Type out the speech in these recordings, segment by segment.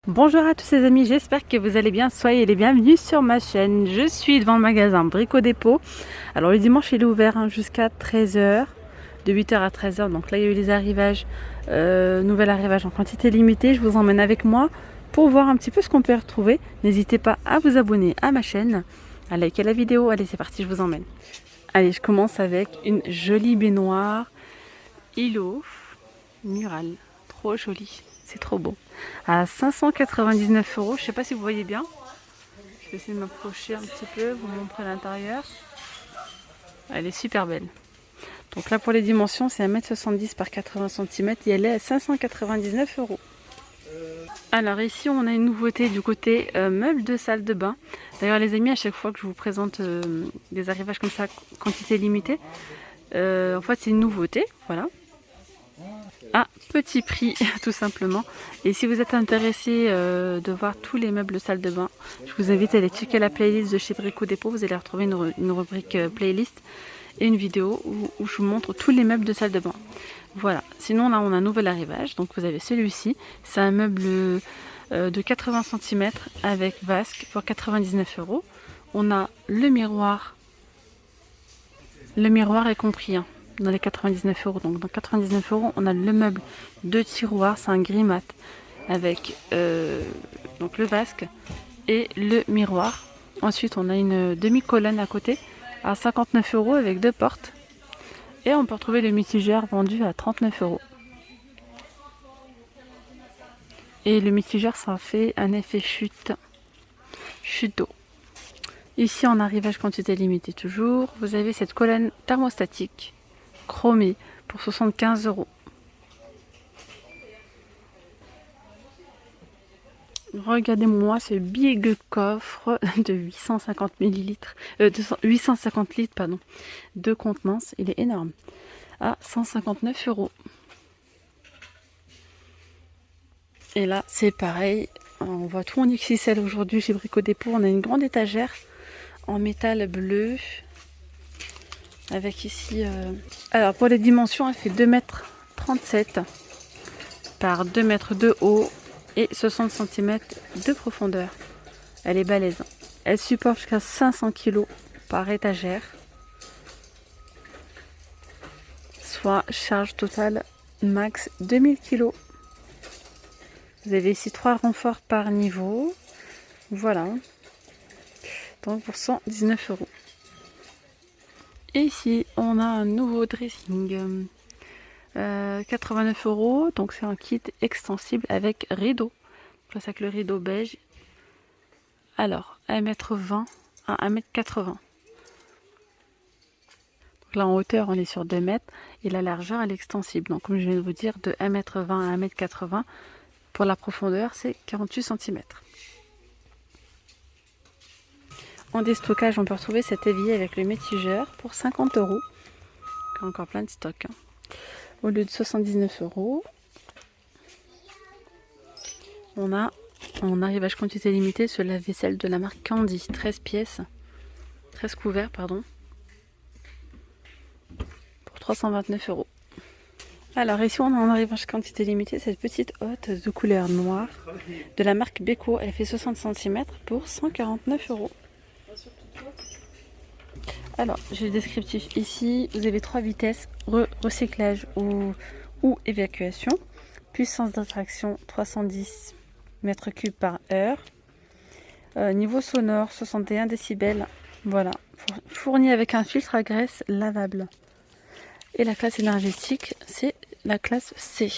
Bonjour à tous les amis, j'espère que vous allez bien, soyez les bienvenus sur ma chaîne. Je suis devant le magasin Brico Dépôt. Alors le dimanche il est ouvert jusqu'à 13 h, de 8 h à 13 h. Donc là il y a eu les arrivages, nouvel arrivage en quantité limitée. Je vous emmène avec moi pour voir un petit peu ce qu'on peut retrouver. N'hésitez pas à vous abonner à ma chaîne, à liker la vidéo. Allez c'est parti, je vous emmène. Allez, je commence avec une jolie baignoire îlot murale, trop jolie. C'est trop beau. À 599 €. Je ne sais pas si vous voyez bien. Je vais essayer de m'approcher un petit peu, vous montrer l'intérieur. Elle est super belle. Donc là pour les dimensions, c'est 1,70 m par 80 cm et elle est à 599 €. Alors ici on a une nouveauté du côté meubles de salle de bain. D'ailleurs les amis, à chaque fois que je vous présente des arrivages comme ça, quantité limitée, en fait c'est une nouveauté, voilà. À petit prix tout simplement. Et si vous êtes intéressé de voir tous les meubles de salle de bain, je vous invite à aller checker la playlist de chez Brico Dépôt. Vous allez retrouver une rubrique playlist et une vidéo où je vous montre tous les meubles de salle de bain. Voilà, sinon là on a un nouvel arrivage. Donc vous avez celui-ci, c'est un meuble de 80 cm avec vasque pour 99 €. On a le miroir est compris hein, dans les 99 €. Donc dans 99 €, on a le meuble de tiroir, c'est un gris mat avec donc le vasque et le miroir. Ensuite, on a une demi-colonne à côté à 59 € avec deux portes. Et on peut retrouver le mitigeur vendu à 39 €. Et le mitigeur, ça fait un effet chute d'eau. Ici, en arrivage quantité limitée toujours, vous avez cette colonne thermostatique chromée pour 75 €. Regardez-moi ce big coffre de 850 millilitres, 850 litres pardon, de contenance. Il est énorme, à 159 €. Et là, c'est pareil. On voit tout en XXL aujourd'hui chez Brico Dépôt. On a une grande étagère en métal bleu. Avec ici... Alors, pour les dimensions, elle fait 2,37 m par 2 m de haut et 60 cm de profondeur. Elle est balèze. Elle supporte jusqu'à 500 kg par étagère. Soit charge totale max 2000 kg. Vous avez ici 3 renforts par niveau. Voilà. Donc pour 119 €. Et ici, on a un nouveau dressing. 89 €. Donc c'est un kit extensible avec rideau. C'est avec le rideau beige. Alors, 1,20 m à 1,80 m. Donc là en hauteur, on est sur 2 mètres. Et la largeur, elle est extensible. Donc comme je viens de vous dire, de 1,20 m à 1,80 m. Pour la profondeur, c'est 48 cm. En déstockage, on peut retrouver cet évier avec le mitigeur pour 50 €. Encore plein de stock. Hein. Au lieu de 79 €, on a en arrivage quantité limitée ce lave-vaisselle de la marque Candy. 13 pièces, 13 couverts, pardon, pour 329 €. Alors ici on a en arrivage quantité limitée cette petite hotte de couleur noire de la marque Beko. Elle fait 60 cm pour 149 €. Alors j'ai le descriptif ici. Vous avez 3 vitesses, recyclage ou évacuation. Puissance d'attraction 310 m3 par heure. Niveau sonore 61 décibels. Voilà. Fourni avec un filtre à graisse lavable. Et la classe énergétique, c'est la classe C.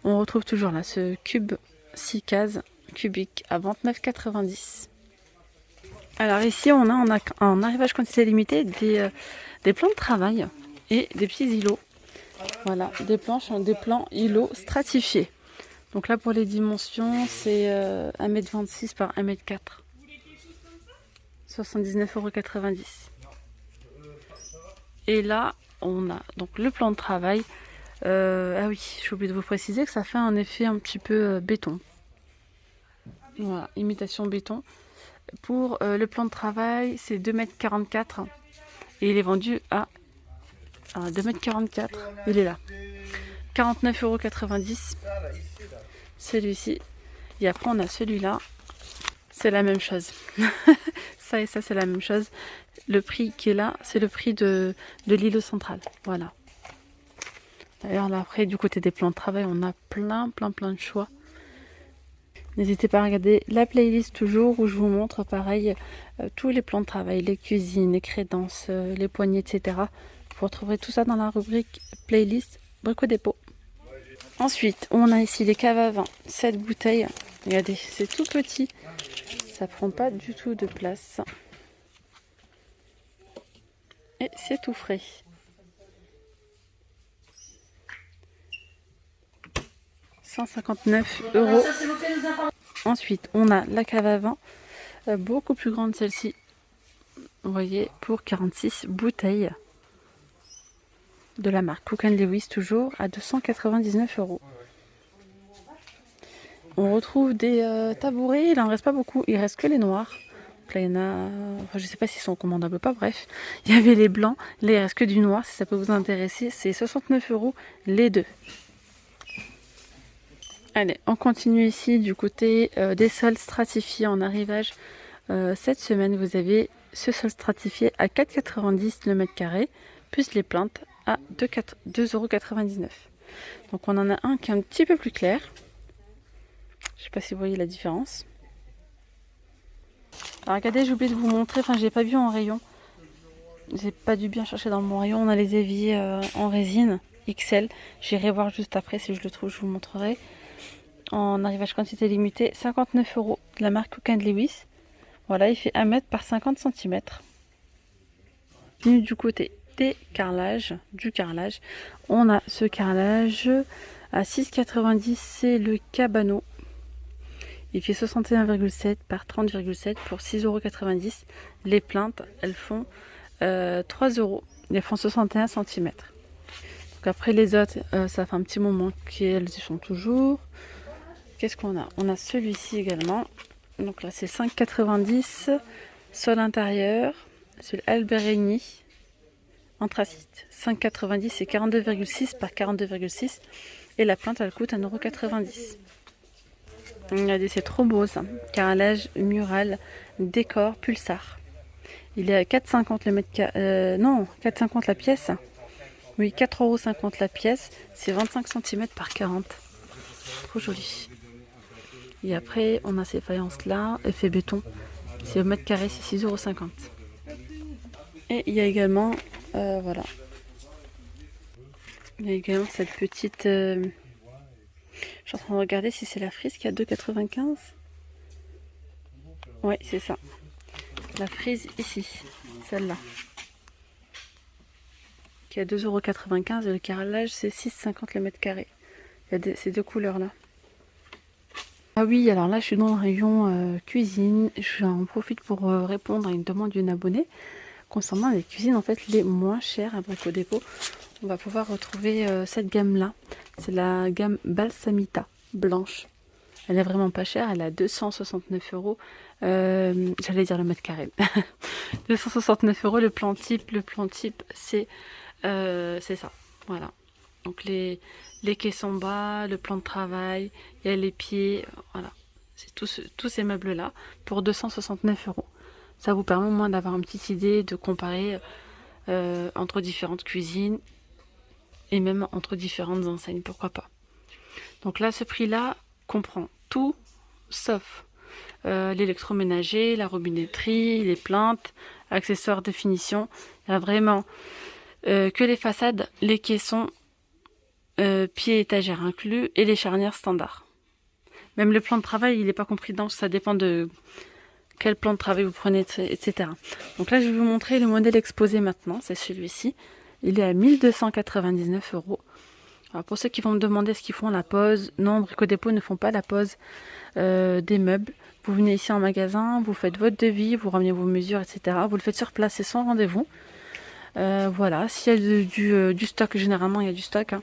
On retrouve toujours là ce cube 6 cases cubique à 29,90 €. Alors ici, on a en arrivage quantité limitée des plans de travail et des petits îlots. Voilà, des plans îlots stratifiés. Donc là, pour les dimensions, c'est 1,26 m par 1,4 m. 79,90 €. Et là, on a donc le plan de travail. Ah oui, j'ai oublié de vous préciser que ça fait un effet un petit peu béton. Voilà, imitation béton. Pour le plan de travail, c'est 2,44 m. Et il est vendu à 2,44 m. Il est là. 49,90 €. Celui-ci. Et après on a celui-là, c'est la même chose. Ça et ça c'est la même chose. Le prix qui est là, c'est le prix de l'îlot central. Voilà. D'ailleurs là après du côté des plans de travail, on a plein de choix. N'hésitez pas à regarder la playlist toujours où je vous montre pareil tous les plans de travail, les cuisines, les crédences, les poignées, etc. Vous retrouverez tout ça dans la rubrique playlist Brico Dépôt. Ensuite, on a ici les caves à vin, 7 bouteilles. Regardez, c'est tout petit. Ça prend pas du tout de place. Et c'est tout frais. €159. Ensuite, on a la cave à vin, beaucoup plus grande celle-ci. Vous voyez, pour 46 bouteilles de la marque Cook & Lewis, toujours à €299. On retrouve des tabourets, il en reste pas beaucoup, il reste que les noirs. Donc là, il y en a, enfin, je sais pas s'ils sont commandables ou pas, bref. Il y avait les blancs, là il reste que du noir, si ça peut vous intéresser, c'est €69 les deux. Allez, on continue ici du côté des sols stratifiés en arrivage. Cette semaine, vous avez ce sol stratifié à 4,90 € le mètre carré, plus les plaintes à €2,99. Donc on en a un qui est un petit peu plus clair. Je sais pas si vous voyez la différence. Alors regardez, j'ai oublié de vous montrer, enfin j'ai pas vu en rayon. J'ai pas dû bien chercher dans mon rayon. On a les éviers en résine XL. J'irai voir juste après si je le trouve, je vous montrerai. En arrivage quantité limitée, €59 de la marque Cook & Lewis. Voilà, il fait 1 mètre par 50 cm. Du côté des carrelages, du carrelage, on a ce carrelage à 6,90 €, c'est le Cabano. Il fait 61,7 par 30,7 pour 6,90 €. Les plaintes, elles font 3 €. Elles font 61 cm. Donc après les autres, ça fait un petit moment qu'elles y sont toujours. Qu'est-ce qu'on a? On a celui-ci également. Donc là, c'est 5,90 €. Sol intérieur. C'est l'Alberini. Anthracite. 5,90 €, c'est 42,6 par 42,6. Et la plainte, elle coûte 1,90 €. Regardez, c'est trop beau ça. Carrelage mural, décor, pulsar. Il est à 4,50 € le mètre carré. Non, 4,50 € la pièce. Oui, 4,50 € la pièce. C'est 25 cm par 40. Trop joli. Et après, on a ces faïences là, effet béton. C'est au mètre carré, c'est 6,50 €. Et il y a également, voilà. Il y a également cette petite. Je suis en train de regarder si c'est la frise qui a 2,95 €. Oui, c'est ça. La frise ici, celle-là. Qui a 2,95 € et le carrelage c'est 6,50 € le mètre carré. Il y a ces deux couleurs là. Ah oui, alors là je suis dans le rayon cuisine. J'en profite pour répondre à une demande d'une abonnée concernant les cuisines en fait les moins chères à Brico Dépôt. On va pouvoir retrouver cette gamme là. C'est la gamme Balsamita blanche. Elle est vraiment pas chère, elle est à 269 €. J'allais dire le mètre carré. 269 € le plan type. Le plan type c'est ça. Voilà. Donc les caissons bas, le plan de travail, il y a les pieds, voilà. C'est tous ces meubles là pour 269 €. Ça vous permet au moins d'avoir une petite idée, de comparer entre différentes cuisines et même entre différentes enseignes, pourquoi pas. Donc là, ce prix-là comprend tout sauf l'électroménager, la robinetterie, les plaintes, accessoires de finition. Il y a vraiment que les façades, les caissons, pieds étagères inclus et les charnières standards. Même le plan de travail, il n'est pas compris dedans, ça dépend de quel plan de travail vous prenez, etc. Donc là, je vais vous montrer le modèle exposé maintenant, c'est celui-ci. Il est à 1299 €. Alors pour ceux qui vont me demander ce qu'ils font la pose, non, Brico Dépôt ne font pas la pose des meubles. Vous venez ici en magasin, vous faites votre devis, vous ramenez vos mesures, etc. Vous le faites sur place et sans rendez-vous. Voilà, s'il y a du stock, généralement il y a du stock. Hein.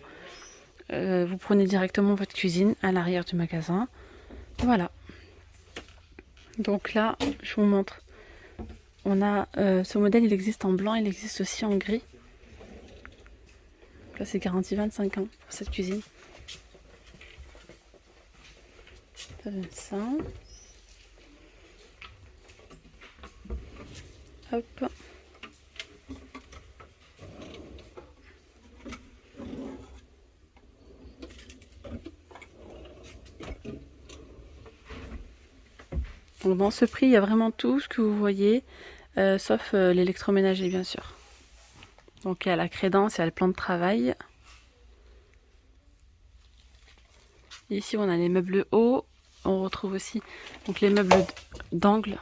Vous prenez directement votre cuisine à l'arrière du magasin. Voilà. Donc là, je vous montre. On a ce modèle, il existe en blanc, il existe aussi en gris. Là, c'est garanti 25 ans pour cette cuisine. Ça donne ça. Hop. Donc dans ce prix, il y a vraiment tout ce que vous voyez, sauf l'électroménager bien sûr. Donc il y a la crédence, il y a le plan de travail. Ici on a les meubles hauts, on retrouve aussi donc les meubles d'angle.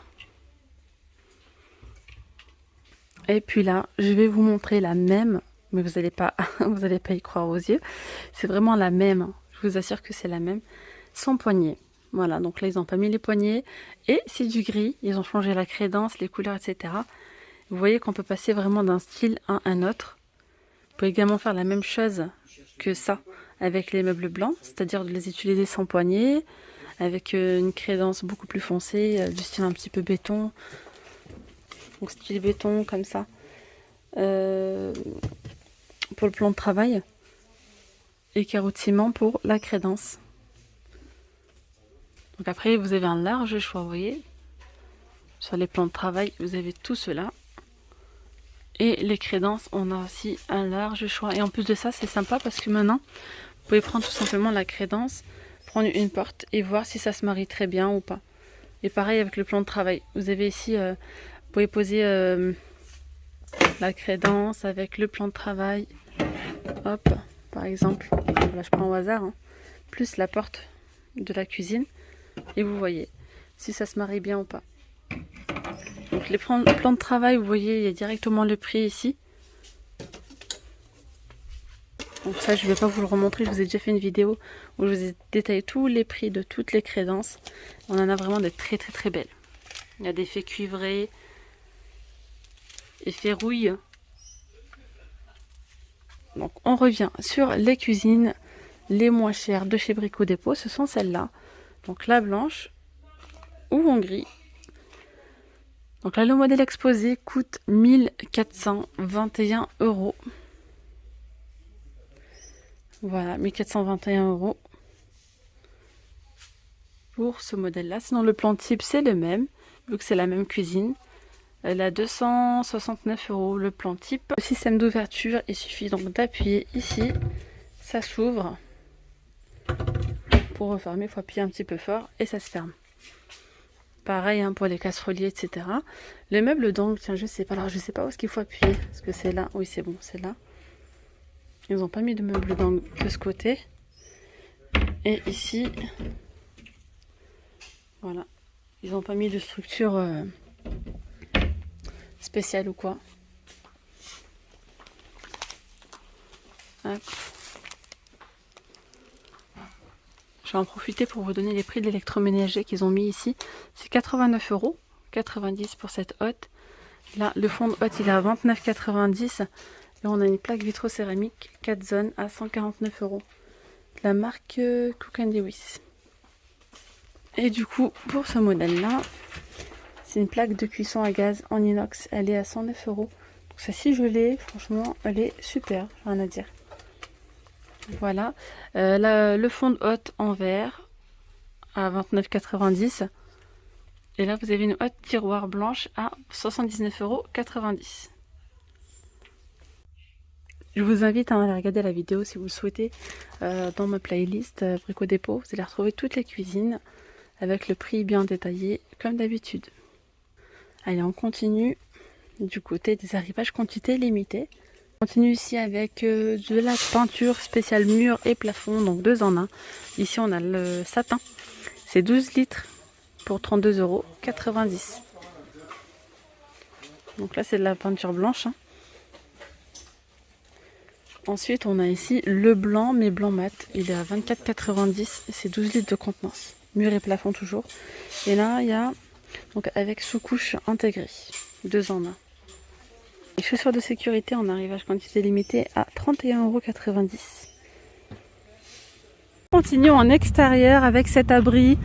Et puis là, je vais vous montrer la même, mais vous n'allez pas, vous allez pas y croire aux yeux. C'est vraiment la même, je vous assure que c'est la même, sans poignée. Voilà, donc là ils n'ont pas mis les poignées et c'est du gris, ils ont changé la crédence, les couleurs, etc. Vous voyez qu'on peut passer vraiment d'un style à un autre. Vous pouvez également faire la même chose que ça avec les meubles blancs, c'est-à-dire de les utiliser sans poignée, avec une crédence beaucoup plus foncée, du style un petit peu béton. Donc style béton comme ça. Pour le plan de travail. Et carreau de ciment pour la crédence. Donc après vous avez un large choix, vous voyez. Sur les plans de travail, vous avez tout cela. Et les crédences, on a aussi un large choix. Et en plus de ça, c'est sympa parce que maintenant, vous pouvez prendre tout simplement la crédence, prendre une porte et voir si ça se marie très bien ou pas. Et pareil avec le plan de travail. Vous avez ici, vous pouvez poser la crédence avec le plan de travail. Hop, par exemple. Là, je prends au hasard. Hein, plus la porte de la cuisine. Et vous voyez si ça se marie bien ou pas. Donc les plans de travail, vous voyez, il y a directement le prix ici. Donc ça, je ne vais pas vous le remontrer, je vous ai déjà fait une vidéo où je vous ai détaillé tous les prix de toutes les crédences. On en a vraiment des très très très belles. Il y a des effets cuivrés, effets rouille. Donc on revient sur les cuisines les moins chères de chez Brico Dépôt, ce sont celles-là. Donc la blanche ou en gris. Donc là, le modèle exposé coûte 1421 €. Voilà, 1421 € pour ce modèle-là. Sinon, le plan type, c'est le même, vu que c'est la même cuisine. Elle a 269 € le plan type. Le système d'ouverture, il suffit donc d'appuyer ici. Ça s'ouvre. Pour refermer, il faut appuyer un petit peu fort et ça se ferme. Pareil hein, pour les casseroliers, etc. Les meubles d'angle, tiens, je sais pas. Alors, je sais pas où est-ce qu'il faut appuyer. Est-ce que c'est là? Oui, c'est bon, c'est là. Ils n'ont pas mis de meubles d'angle de ce côté. Et ici, voilà. Ils n'ont pas mis de structure spéciale ou quoi. Hop. Je vais en profiter pour vous donner les prix de l'électroménager qu'ils ont mis ici. C'est 89 €, 90 pour cette hotte. Là, le fond de hotte, il est à 29,90 €. Et on a une plaque vitro-céramique 4 zones à 149 €. La marque Cook & Lewis. Et du coup, pour ce modèle-là, c'est une plaque de cuisson à gaz en inox. Elle est à 109 €. Donc ça, si je l'ai, franchement, elle est super, rien à dire. Voilà, le fond de hotte en verre à 29,90 €. Et là, vous avez une hotte tiroir blanche à 79,90 €. Je vous invite à aller regarder la vidéo si vous le souhaitez dans ma playlist Brico Dépôt. Vous allez retrouver toutes les cuisines avec le prix bien détaillé comme d'habitude. Allez, on continue du côté des arrivages quantité limitée. On continue ici avec de la peinture spéciale mur et plafond, donc 2 en 1. Ici on a le satin, c'est 12 litres pour 32,90 €. Donc là c'est de la peinture blanche. Hein. Ensuite on a ici le blanc, mais blanc mat, il est à 24,90 € et c'est 12 litres de contenance. Mur et plafond toujours. Et là il y a donc avec sous-couche intégrée, 2 en 1. Les chaussures de sécurité en arrivage quantité limitée à 31,90 €. Continuons en extérieur avec cet abri.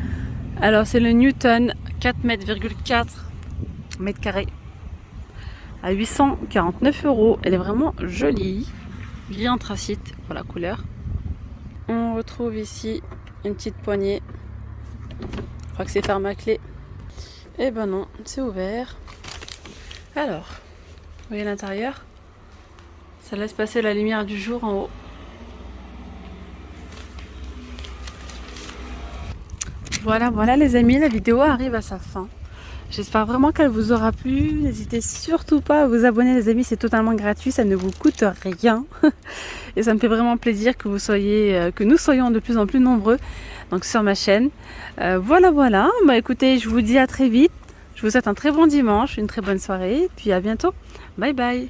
Alors c'est le Newton 4,4 mètres carrés à 849 €. Elle est vraiment jolie, gris anthracite pour la couleur. On retrouve ici une petite poignée Je crois que c'est fermé à clé. Eh ben non, c'est ouvert. Alors, vous voyez l'intérieur? Ça laisse passer la lumière du jour en haut. Voilà, voilà les amis, la vidéo arrive à sa fin. J'espère vraiment qu'elle vous aura plu. N'hésitez surtout pas à vous abonner les amis, c'est totalement gratuit, ça ne vous coûte rien. Et ça me fait vraiment plaisir que nous soyons de plus en plus nombreux donc sur ma chaîne. Voilà, voilà. Bah écoutez, je vous dis à très vite. Je vous souhaite un très bon dimanche, une très bonne soirée, puis à bientôt. Bye bye.